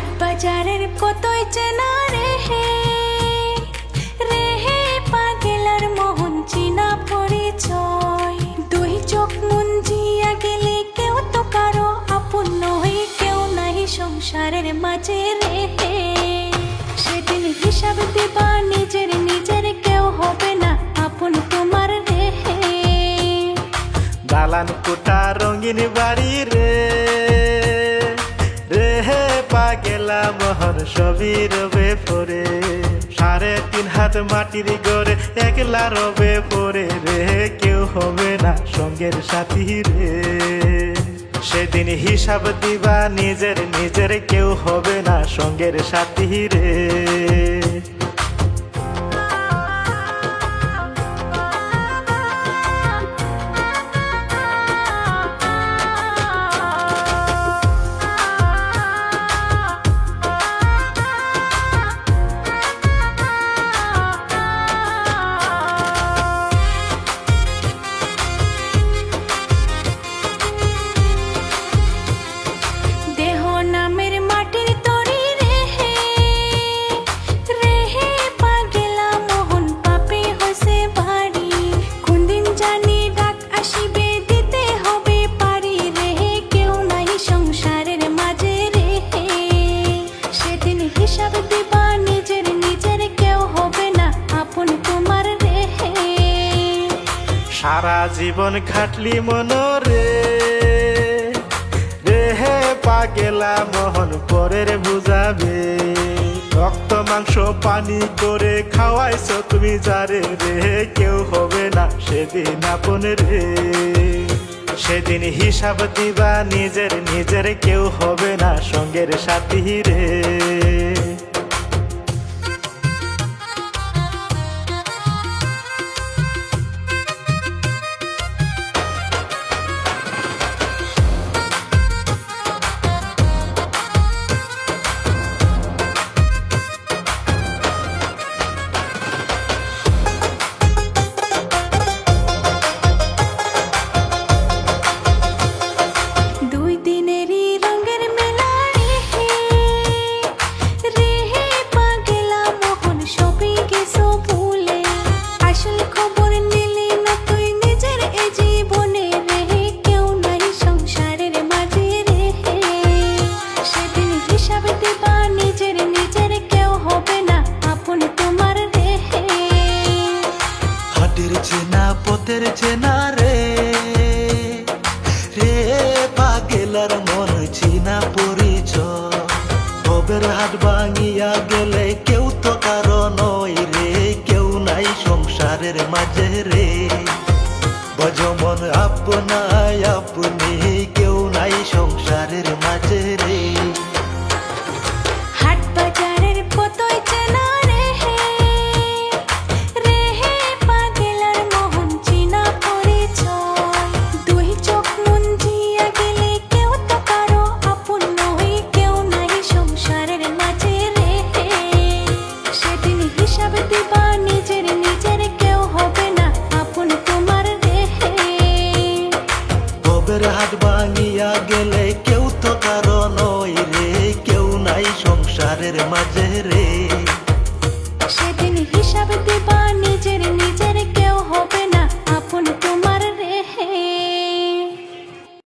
হাট বাজারের কতই চেনা রে হে রে হে পাগেলার মোহন চিনা পরিচয়। দুই চোখ মুঞ্জিয়া গেলে কেউ তো কারো আপন নয়, কেউ নাহি সংসারের মাঝে রে হে। সেদিন হিসাব দিবা নিজের নিজের, কেউ হবে না আপন তোমার রে হে। দালান কোটা রঙিন বাড়ি রে রে হে পাগেলা মোহন সবই রবে পরে। 3.5 হাত মাটির গড়ে একলা রবে পরে রে, কেউ হবে না সঙ্গের সাথী রে। সেদিন হিসাব দিবা নিজের নিজের, কেউ হবে না সঙ্গের সাথী রে। সারা জীবন খাটলি মনরে রে হে পাগেলা মোহন পরের বুঝাবে। রক্ত মাংস পানি করে খাওয়াইছো তুমি যারে রে, কেউ হবে না সেদিন আপন রে। সেদিন হিসাব দিবা নিজের নিজের, কেউ হবে না সঙ্গের সাথী রে। চেনা পথের চেনা রে রে পাগেলার মন চিনা পরিচয়। ভবের হাট ভাঙিয়া গেলে কেউ তো কারো নয় রে, কেউ নাই সংসারের মাঝে রে। বজমন আপনাই আপনি, কেউ নাই সংসারের মাঝে রে। হাট ভাঙিয়া গেলে